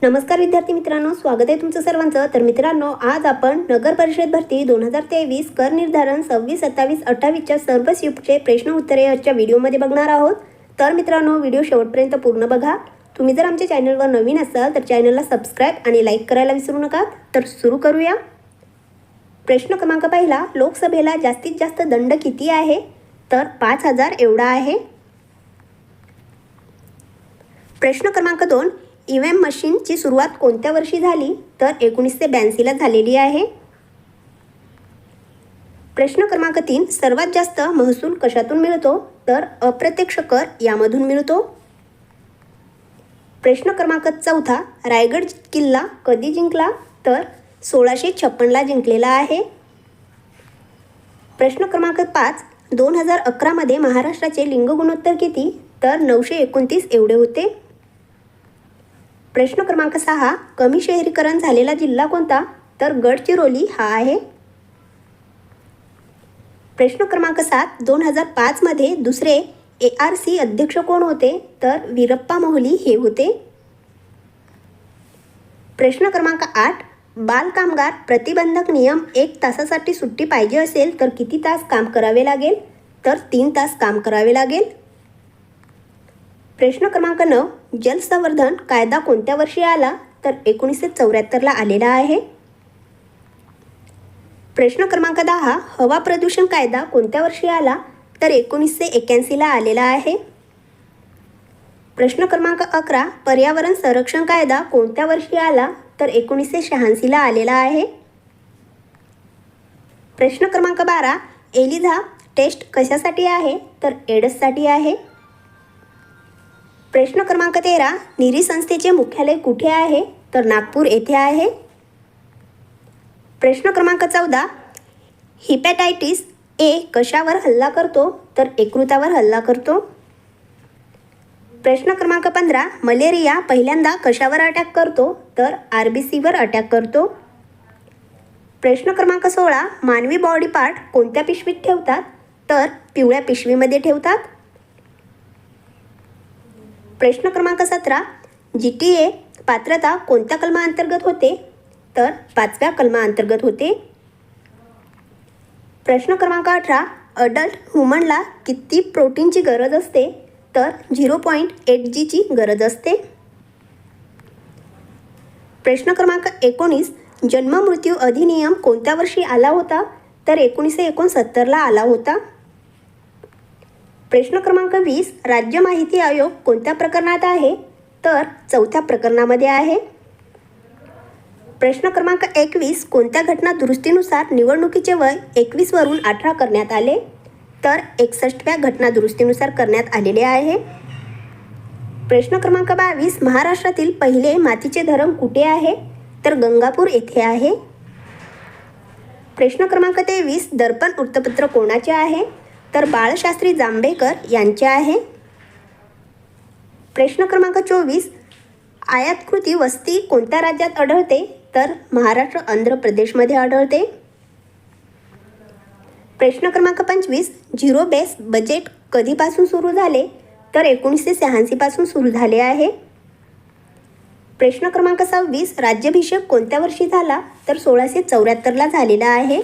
नमस्कार विद्यार्थी मित्रांनो, स्वागत आहे तुमचं सर्वांचं. तर मित्रांनो, आज आपण नगर परिषद भरती 2023 कर निर्धारण 26, 27, 28च्या सर्व शिफ्टचे प्रश्न उत्तरे आजच्या व्हिडिओमध्ये बघणार आहोत. तर मित्रांनो, व्हिडिओ शेवटपर्यंत पूर्ण बघा. तुम्ही जर आमच्या चॅनलवर नवीन असाल तर चॅनलला सबस्क्राईब आणि लाईक करायला विसरू नका. तर सुरू करूया. प्रश्न क्रमांक पहिला, लोकसभेला जास्तीत जास्त दंड किती आहे? तर 5,000 एवढा आहे. प्रश्न क्रमांक 2, ईव्हीएम मशीनची सुरुवात कोणत्या वर्षी झाली? तर 1982ला झालेली आहे. प्रश्न क्रमांक 3, सर्वात जास्त महसूल कशातून मिळतो? तर अप्रत्यक्ष कर यामधून मिळतो. प्रश्न क्रमांक 4, रायगड किल्ला कधी जिंकला? तर 1656ला जिंकलेला आहे. प्रश्न क्रमांक 5, 2011मध्ये महाराष्ट्राचे लिंग गुणोत्तर किती? तर 929 एवढे होते. प्रश्न क्रमांक 6, कमी शहरीकरण झालेला जिल्हा कोणता? तर गडचिरोली हा आहे. प्रश्न क्रमांक 7, 2005मध्ये दुसरे ARC अध्यक्ष कोण होते? तर वीरप्पा मोहली हे होते. प्रश्न क्रमांक 8, बाल कामगार प्रतिबंधक नियम 1 तासासाठी सुट्टी पाहिजे असेल तर किती तास काम करावे लागेल? तर 3 तास काम करावे लागेल. प्रश्न क्रमांक 9, जलसंवर्धन कायदा कोणत्या वर्षी आला? तर 1974ला आलेला आहे. प्रश्न क्रमांक 10, हवा प्रदूषण कायदा कोणत्या वर्षी आला? तर 1981ला आलेला आहे. प्रश्न क्रमांक 11, पर्यावरण संरक्षण कायदा कोणत्या वर्षी आला? तर 1986ला आलेला आहे. प्रश्न क्रमांक 12, एलिझा टेस्ट कशासाठी आहे? तर एड्ससाठी आहे. प्रश्न क्रमांक 13, निरी संस्थेचे मुख्यालय कुठे आहे? तर नागपूर येथे आहे. प्रश्न क्रमांक 14, हिपॅटायटिस A कशावर हल्ला करतो? तर यकृतावर हल्ला करतो. प्रश्न क्रमांक 15, मलेरिया पहिल्यांदा कशावर अटॅक करतो? तर RBCवर अटॅक करतो. प्रश्न क्रमांक 16, मानवी बॉडी पार्ट कोणत्या पिशवीत ठेवतात? तर पिवळ्या पिशवीमध्ये ठेवतात. प्रश्न क्रमांक 17, GTA पात्रता कोणत्या कलमाअंतर्गत होते? तर 5व्या कलमाअंतर्गत होते. प्रश्न क्रमांक 18, अडल्ट ह्युमनला किती प्रोटीनची गरज असते? तर 0.8 Gची गरज असते. प्रश्न क्रमांक 19, जन्म मृत्यू अधिनियम कोणत्या वर्षी आला होता? तर 1969ला आला होता. प्रश्न क्रमांक 20, राज्य माहिती आयोग कोणत्या प्रकरणात आहे? तर 4थ्या प्रकरणामध्ये आहे. प्रश्न क्रमांक 21, कोणत्या घटना दुरुस्तीनुसार निवडणुकीचे वय 21वरून 18 करण्यात आले? तर 61व्या घटना दुरुस्तीनुसार करण्यात आलेले आहे. प्रश्न क्रमांक 22, महाराष्ट्रातील पहिले मातीचे धरण कुठे आहे? तर गंगापूर येथे आहे. प्रश्न क्रमांक 23, दर्पण वृत्तपत्र कोणाचे आहे? तर बाळशास्त्री जांभेकर यांचे आहे. प्रश्न क्रमांक 24, आयातकृती वस्ती कोणत्या राज्यात आढळते? तर महाराष्ट्र आंध्र प्रदेशमध्ये आढळते. प्रश्न क्रमांक 25, झिरो बेस बजेट कधीपासून सुरू झाले? तर 1986 पासून सुरू झाले आहे. प्रश्न क्रमांक 26, राज्याभिषेक कोणत्या वर्षी झाला? तर 1674ला झालेला आहे.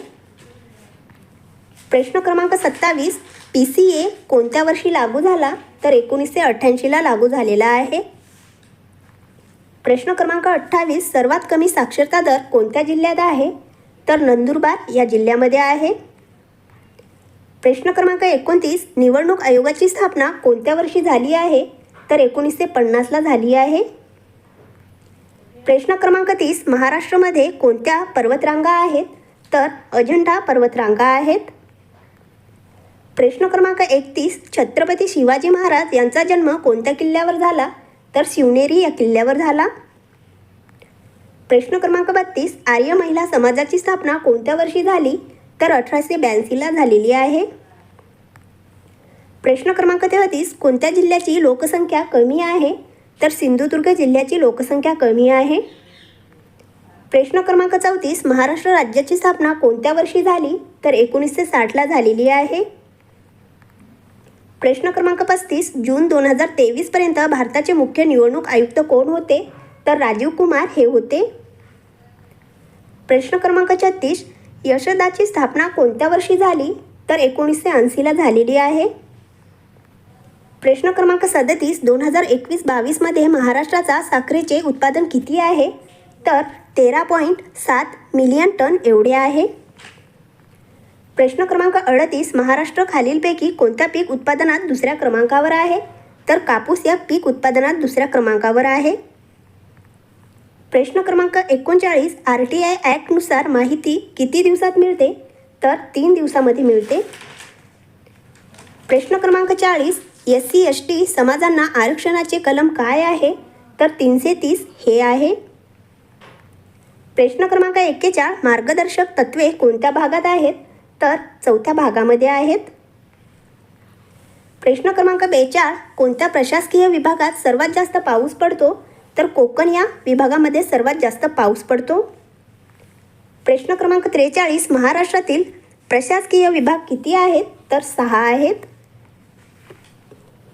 प्रश्न क्रमांक 27, PCA कोणत्या वर्षी लागू झाला? तर 1988ला लागू झालेला आहे. प्रश्न क्रमांक 28, सर्वात कमी साक्षरता दर कोणत्या जिल्ह्यात आहे? तर नंदुरबार या जिल्ह्यामध्ये आहे. प्रश्न क्रमांक 29, निवडणूक आयोगाची स्थापना कोणत्या वर्षी झाली आहे? तर 1950ला झाली आहे. प्रश्न क्रमांक 30, महाराष्ट्रामध्ये कोणत्या पर्वतरांगा आहेत? तर अजंठा पर्वतरांगा आहेत. प्रश्न क्रमांक 31, छत्रपती शिवाजी महाराज यांचा जन्म कोणत्या किल्ल्यावर झाला? तर शिवनेरी या किल्ल्यावर झाला. प्रश्न क्रमांक 32, आर्य महिला समाजाची स्थापना कोणत्या वर्षी झाली? तर 1882ला झालेली आहे. प्रश्न क्रमांक 33, कोणत्या जिल्ह्याची लोकसंख्या कमी आहे? तर सिंधुदुर्ग जिल्ह्याची लोकसंख्या कमी आहे. प्रश्न क्रमांक 34, महाराष्ट्र राज्याची स्थापना कोणत्या वर्षी झाली? तर 1960ला झालेली आहे. प्रश्न क्रमांक 35, जून 2023 पर्यंत भारताचे मुख्य निवडणूक आयुक्त कोण होते? तर राजीव कुमार हे होते. प्रश्न क्रमांक 36, यशदाची स्थापना कोणत्या वर्षी झाली? तर 1980ला झालेली आहे. प्रश्न क्रमांक 37, 2021-22 मध्ये महाराष्ट्राचा साखरेचे उत्पादन किती आहे? तर 13.7 मिलियन टन एवढे आहे. प्रश्न क्रमांक 38, महाराष्ट्र खालीलपैकी कोणत्या पीक उत्पादनात दुसऱ्या क्रमांकावर आहे? तर कापूस या पीक उत्पादनात दुसऱ्या क्रमांकावर आहे. प्रश्न क्रमांक 39, RTI ॲक्टनुसार माहिती किती दिवसात मिळते? तर 3 दिवसामध्ये मिळते. प्रश्न क्रमांक 40, SC ST समाजांना आरक्षणाचे कलम काय आहे? तर 330 हे आहे. प्रश्न क्रमांक 41, मार्गदर्शक तत्त्वे कोणत्या भागात आहेत? तर 4थ्या भागामध्ये आहेत. प्रश्न क्रमांक 42, कोणत्या प्रशासकीय विभागात सर्वात जास्त पाऊस पडतो? तर कोकण या विभागामध्ये सर्वात जास्त पाऊस पडतो. प्रश्न क्रमांक 43, महाराष्ट्रातील प्रशासकीय विभाग किती आहेत? तर 6 आहेत.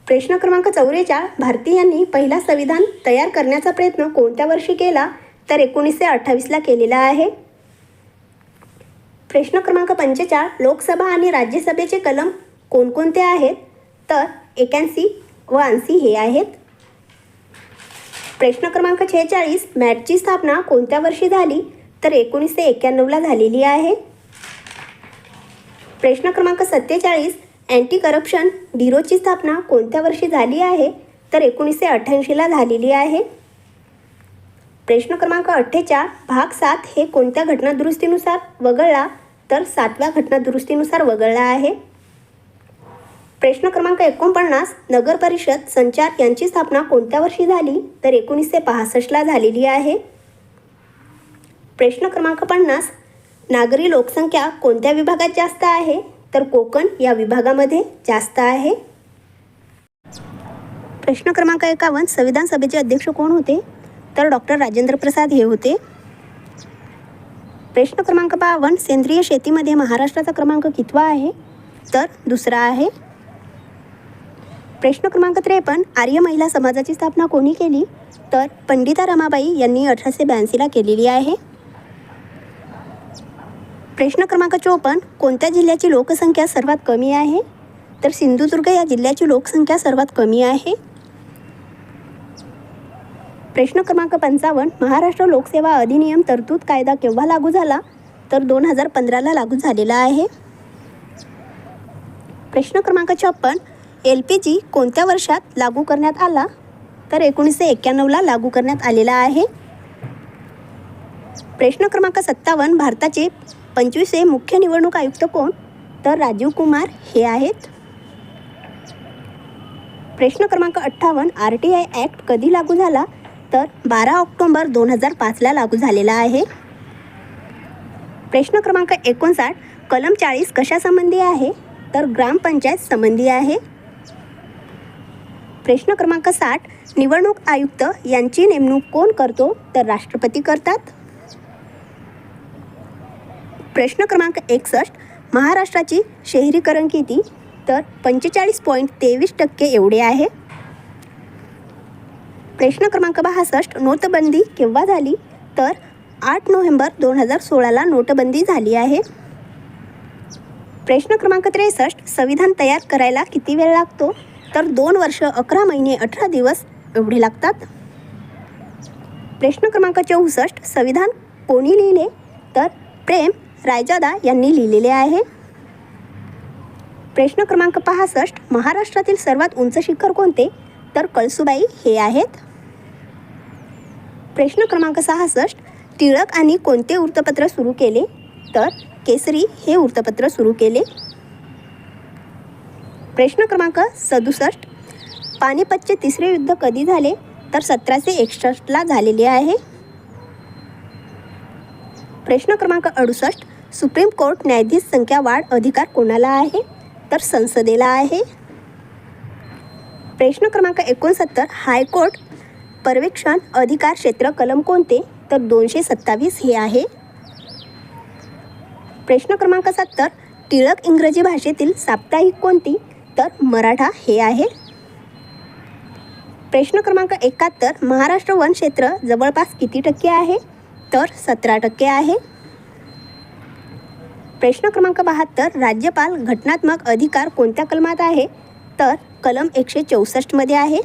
प्रश्न क्रमांक 44, भारतीयांनी पहिला संविधान तयार करण्याचा प्रयत्न कोणत्या वर्षी केला? तर 1928ला केलेला आहे. प्रश्न क्रमांक 45, लोकसभा आणि राज्यसभेचे कलम कोणकोणते आहेत? तर 81 व 80 हे आहेत. प्रश्न क्रमांक 46, मॅटची स्थापना कोणत्या वर्षी झाली? तर 1991ला झालेली आहे. प्रश्न क्रमांक 47, अँटी करप्शन ब्युरोची स्थापना कोणत्या वर्षी झाली आहे? तर 1988ला झालेली आहे. प्रश्न क्रमांक 48, भाग 7 हे कोणत्या घटनादुरुस्तीनुसार वगळला? तर 7व्या घटनादुरुस्तीनुसार वगळला आहे. प्रश्न क्रमांक 49, नगर परिषद संचार यांची स्थापना कोणत्या वर्षी झाली? तर 1965ला झालेली आहे. प्रश्न क्रमांक 50, नागरी लोकसंख्या कोणत्या विभागात जास्त आहे? तर कोकण या विभागामध्ये जास्त आहे. प्रश्न क्रमांक 51, संविधान सभेचे अध्यक्ष कोण होते? तर डॉक्टर राजेंद्र प्रसाद हे होते. प्रश्न क्रमांक 52, सेंद्रिय शेतीमध्ये महाराष्ट्राचा क्रमांक कितवा आहे? तर 2रा आहे. प्रश्न क्रमांक 53, आर्य महिला समाजाची स्थापना कोणी केली? तर पंडिता रमाबाई यांनी 1882ला केलेली आहे. प्रश्न क्रमांक 54, कोणत्या जिल्ह्याची लोकसंख्या सर्वात कमी आहे? तर सिंधुदुर्ग या जिल्ह्याची लोकसंख्या सर्वात कमी आहे. प्रश्न क्रमांक 55, महाराष्ट्र लोकसेवा अधिनियम तरतूद कायदा केव्हा लागू झाला? तर 2015ला लागू झालेला आहे. प्रश्न क्रमांक 56, LPG कोणत्या वर्षात लागू करण्यात आला? तर 1991ला लागू करण्यात आलेला आहे. प्रश्न क्रमांक 57, भारताचे 25वे मुख्य निवडणूक आयुक्त कोण? तर राजीव कुमार हे आहेत. प्रश्न क्रमांक 58, RTI ॲक्ट कधी लागू झाला? तर 12 ऑक्टोबर 2005ला लागू झालेला आहे. प्रश्न क्रमांक 59, कलम 40 कशासंबंधी आहे? तर ग्रामपंचायत संबंधी आहे. प्रश्न क्रमांक 60, निवडणूक आयुक्त यांची नेमणूक कोण करतो? तर राष्ट्रपती करतात. प्रश्न क्रमांक 61, महाराष्ट्राची शहरीकरण किती? तर 45.23% एवढे आहे. प्रश्न क्रमांक 62, नोटबंदी केव्हा झाली? तर 8 नोव्हेंबर 2016ला नोटबंदी झाली आहे. प्रश्न क्रमांक 63, संविधान तयार करायला किती वेळ लागतो? तर 2 वर्ष 11 महिने 18 दिवस एवढे लागतात. प्रश्न क्रमांक 64, संविधान कोणी लिहिले? तर प्रेम रायजादा यांनी लिहिलेले आहे. प्रश्न क्रमांक 65, महाराष्ट्रातील सर्वात उंच शिखर कोणते? तर कळसुबाई हे आहेत. प्रश्न क्रमांक 66, टिळक आणि कोणते वृत्तपत्र सुरू केले? तर केसरी हे वृत्तपत्र सुरू केले. प्रश्न क्रमांक 67, पानिपतचे 3रे युद्ध कधी झाले? तर 1761ला झालेले आहे. प्रश्न क्रमांक 68, सुप्रीम कोर्ट न्यायाधीश संख्या वाढ अधिकार कोणाला आहे? तर संसदेला आहे. प्रश्न क्रमांक 69, हायकोर्ट पर्यवेक्षण अधिकार क्षेत्र कलम कोणते? तर 227 हे आहे. प्रश्न क्रमांक 70, टिळक इंग्रजी भाषेतील साप्ताहिक कोणती? तर मराठा हे आहे. प्रश्न क्रमांक 71, महाराष्ट्र वन क्षेत्र जवळपास किती टक्के आहे? तर 17% आहे. प्रश्न क्रमांक 72, राज्यपाल घटनात्मक अधिकार कोणत्या कलमात आहे? तर कलम 164 मध्ये आहे.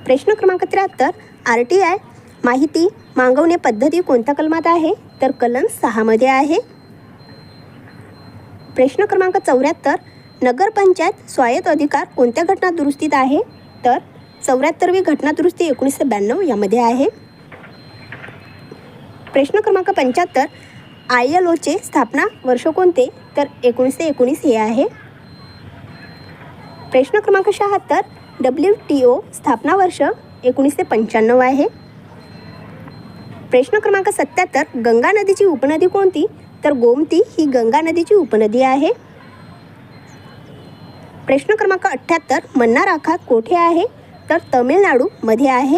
प्रश्न क्रमांक 73, RTI माहिती मागवणे पद्धती कोणत्या कलमात आहे? तर कलम 6 मध्ये आहे. प्रश्न क्रमांक 74, नगरपंचायत स्वायत्त अधिकार कोणत्या घटना दुरुस्तीत आहे? तर 74वी घटना दुरुस्ती 1992 यामध्ये आहे. प्रश्न क्रमांक 75, ILOचे स्थापना वर्ष कोणते? तर 1919 हे आहे. प्रश्न क्रमांक 76, WTO स्थापना वर्ष 1995 आहे. प्रश्न क्रमांक 77, गंगा नदीची उपनदी कोणती? तर गोमती ही गंगा नदीची उपनदी आहे. प्रश्न क्रमांक 78, मन्नार आखात कोठे आहे? तर तमिळनाडूमध्ये आहे.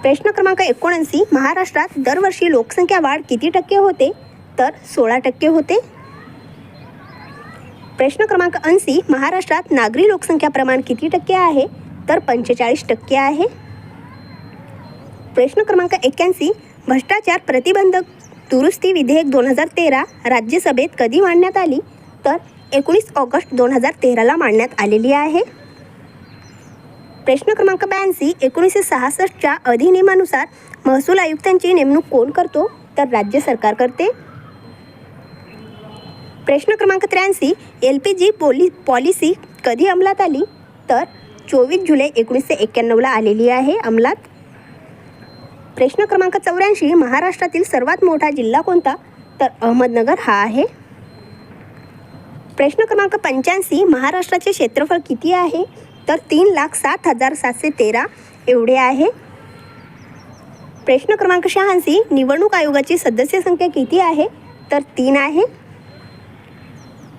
प्रश्न क्रमांक 79, महाराष्ट्रात दरवर्षी लोकसंख्या वाढ किती टक्के होते? तर 16% होते. प्रश्न क्रमांक 80, महाराष्ट्रात नागरी लोकसंख्या प्रमाण किती टक्के आहे? तर 45% आहे. प्रश्न क्रमांक 81, भ्रष्टाचार प्रतिबंधक दुरुस्ती विधेयक 2013 राज्यसभेत कधी मांडण्यात आली? तर 19 ऑगस्ट 2013ला मांडण्यात आलेली आहे. प्रश्न क्रमांक 82, 1966च्या अधिनियमानुसार महसूल आयुक्तांची नेमणूक कोण करतो? तर राज्य सरकार करते. प्रश्न क्रमांक 83, LPG पॉलिसी कधी अंमलात आली? तर 24 जुलै 1991ला आलेली आहे अंमलात. प्रश्न क्रमांक 84, महाराष्ट्रातील सर्वात मोठा जिल्हा कोणता? तर अहमदनगर हा आहे. प्रश्न क्रमांक 85, महाराष्ट्राचे क्षेत्रफळ किती आहे? तर 3,07,713 एवढे आहे. प्रश्न क्रमांक 86, निवडणूक आयोगाची सदस्य संख्या किती आहे? तर 3 आहे.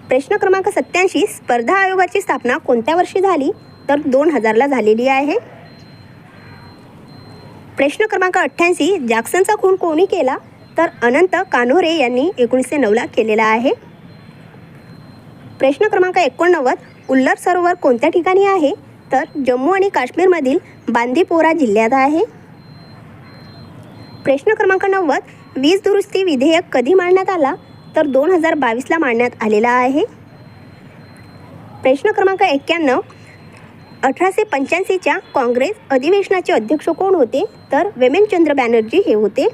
प्रश्न क्रमांक 87, स्पर्धा आयोगाची स्थापना कोणत्या वर्षी झाली? तर 2000ला झालेली आहे. प्रश्न क्रमांक 88, जॅक्सनचा खून कोणी केला? तर अनंत कान्होरे यांनी 1909ला केलेला आहे. प्रश्न क्रमांक 89, उल्लर सरोवर कोणत्या ठिकाणी आहे? तर जम्मू आणि काश्मीरमधील बांदीपोरा जिल्ह्यात आहे. प्रश्न क्रमांक 90, वीज दुरुस्ती विधेयक कधी मांडण्यात आला? तर 2022ला मांडण्यात आलेला आहे. प्रश्न क्रमांक 91, 1885च्या काँग्रेस अधिवेशनाचे अध्यक्ष कोण होते? तर वेमनचंद्र बॅनर्जी हे होते.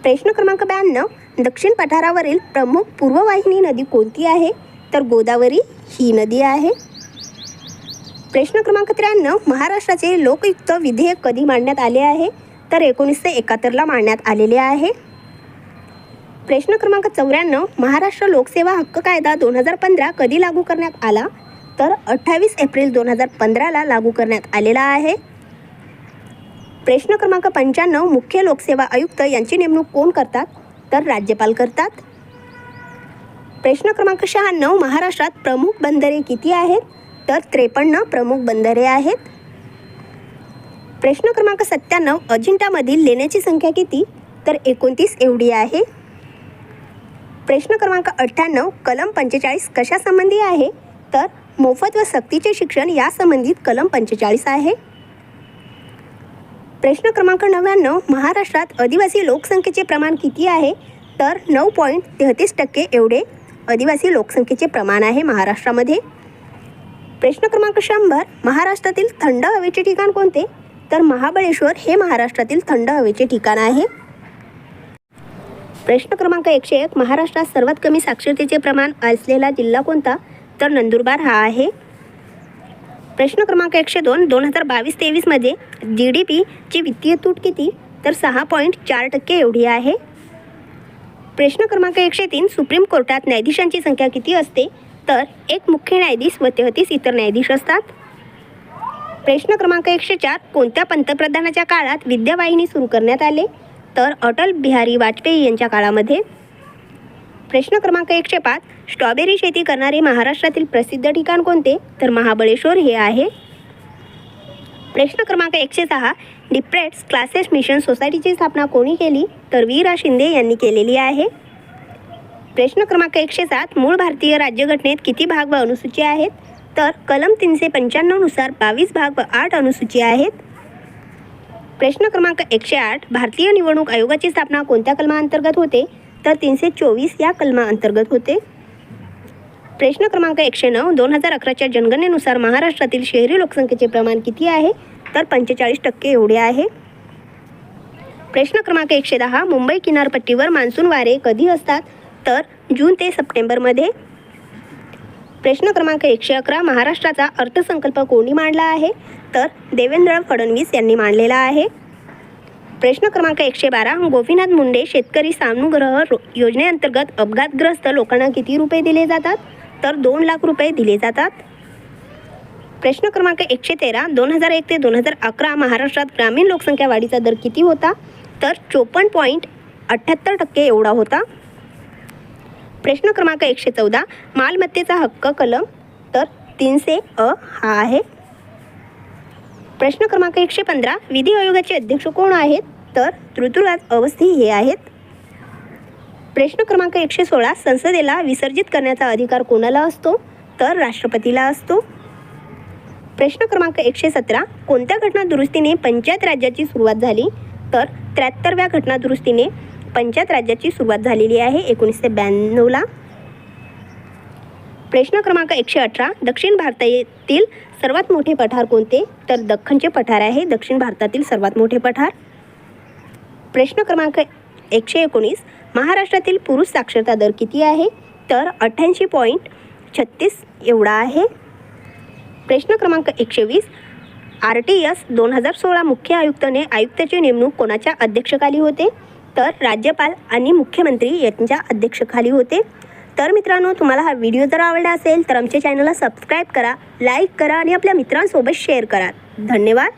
प्रश्न क्रमांक 92, दक्षिण पठारावरील प्रमुख पूर्ववाहिनी नदी कोणती आहे? तर गोदावरी ही नदी आहे. प्रश्न क्रमांक 93, महाराष्ट्राचे लोकयुक्त विधेयक कधी मांडण्यात आले आहे? तर 1971ला मांडण्यात आलेले आहे. प्रश्न क्रमांक 94, महाराष्ट्र लोकसेवा हक्क कायदा 2015 कधी लागू करण्यात आला? तर 28 एप्रिल 2015ला लागू करण्यात आलेला आहे. प्रश्न क्रमांक 95, मुख्य लोकसेवा आयुक्त यांची नेमणूक कोण करतात? तर राज्यपाल करतात. प्रश्न क्रमांक 96, महाराष्ट्रात प्रमुख बंदरे किती आहेत? तर 53 प्रमुख बंदरे आहेत. प्रश्न क्रमांक 97, अजिंठामधील लेण्याची संख्या किती? तर 29 एवढी आहे. प्रश्न क्रमांक 98, कलम 45 कशासंबंधी आहे? तर मोफत व सक्तीचे शिक्षण या संबंधित कलम 45 आहे. प्रश्न क्रमांक 99, महाराष्ट्रात आदिवासी लोकसंख्येचे प्रमाण किती आहे? तर 9.33% एवढे आदिवासी लोकसंख्येचे प्रमाण आहे महाराष्ट्रामध्ये. प्रश्न क्रमांक 100, महाराष्ट्रातील थंड हवेचे ठिकाण कोणते? तर महाबळेश्वर हे महाराष्ट्रातील थंड हवेचे ठिकाण आहे. प्रश्न क्रमांक 101, महाराष्ट्रात सर्वात कमी साक्षरतेचे प्रमाण असलेला जिल्हा कोणता? तर नंदुरबार हा आहे. प्रश्न क्रमांक 102, 2022-23 मध्ये GDPची वित्तीय तूट किती? तर 6.4% एवढी आहे. प्रश्न क्रमांक 103, सुप्रीम कोर्टात न्यायाधीशांची संख्या किती असते? तर एक मुख्य न्यायाधीश व 33 इतर न्यायाधीश असतात. प्रश्न क्रमांक 104, कोणत्या पंतप्रधानाच्या काळात विद्यावाहिनी सुरू करण्यात आले? तर अटल बिहारी वाजपेयी यांच्या काळामध्ये. प्रश्न क्रमांक 105, स्ट्रॉबेरी शेती करणारे महाराष्ट्रातील प्रसिद्ध ठिकाण कोणते? तर महाबळेश्वर हे आहे. प्रश्न क्रमांक 106, डिप्रेट्स क्लासेस मिशन सोसायटीची स्थापना कोणी केली? तर वीरा शिंदे यांनी केलेली आहे. प्रश्न क्रमांक 107 मूळ भारतीय राज्यघटनेत किती भाग व अनुसूची आहेत? तर कलम 395 नुसार 22 भाग व 8 अनुसूची आहेत. प्रश्न क्रमांक 108 भारतीय निवडणूक आयोगाची स्थापना कोणत्या कलमाअंतर्गत होते? तर 324 या कलमाअंतर्गत होते. प्रश्न क्रमांक 109 2011च्या जनगणनेनुसार महाराष्ट्रातील शहरी लोकसंख्येचे प्रमाण किती आहे? तर 45% एवढे आहे. प्रश्न क्रमांक 110 मुंबई किनारपट्टीवर मान्सून वारे कधी असतात? तर जून ते सप्टेंबरमध्ये. प्रश्न क्रमांक 111 महाराष्ट्राचा अर्थसंकल्प कोणी मांडला आहे? तर देवेंद्र फडणवीस यांनी मांडलेला आहे. प्रश्न क्रमांक 112 गोपीनाथ मुंडे शेतकरी सानुग्रह योजनेअंतर्गत अपघातग्रस्त लोकांना किती रुपये दिले जातात? तर 2 लाख रुपये दिले जातात. प्रश्न क्रमांक 113 2001 ते 2011 महाराष्ट्रात ग्रामीण लोकसंख्या वाढीचा दर किती होता? तर 54.78% एवढा होता. प्रश्न क्रमांक 114 मालमत्तेचा हक्क कलम तर 300 अ हा आहे. प्रश्न क्रमांक 115 विधी आयोगाचे अध्यक्ष कोण आहेत? तर ऋतुराज अवस्थी हे आहेत. प्रश्न क्रमांक 116 संसदेला विसर्जित करण्याचा अधिकार कोणाला असतो? तर राष्ट्रपतीला असतो. प्रश्न क्रमांक 117 कोणत्या घटना दुरुस्तीने पंचायत राज्याची सुरुवात झाली? तर 73व्या घटना दुरुस्तीने पंचायत राज्याची सुरुवात झालेली आहे 1992ला. प्रश्न क्रमांक 118 दक्षिण भारतातील सर्वात मोठे पठार कोणते? तर दख्खनचे पठार आहे दक्षिण भारतातील सर्वात मोठे पठार. प्रश्न क्रमांक 119 महाराष्ट्रातील पुरुष साक्षरता दर किती आहे? तर 88.36 एवढा आहे. प्रश्न क्रमांक 120 RTS 2016 मुख्य आयुक्ताने आयुक्ताची नेमणूक कोणाच्या अध्यक्षखाली होते? तर राज्यपाल आणि मुख्यमंत्री यांच्या अध्यक्षखाली होते. तर मित्रांनो तुम्हाला हा व्हिडिओ जर आवडला असेल तर आमच्या चॅनलला सबस्क्राईब करा, लाईक करा आणि आपल्या मित्रांसोबत शेअर करा. धन्यवाद.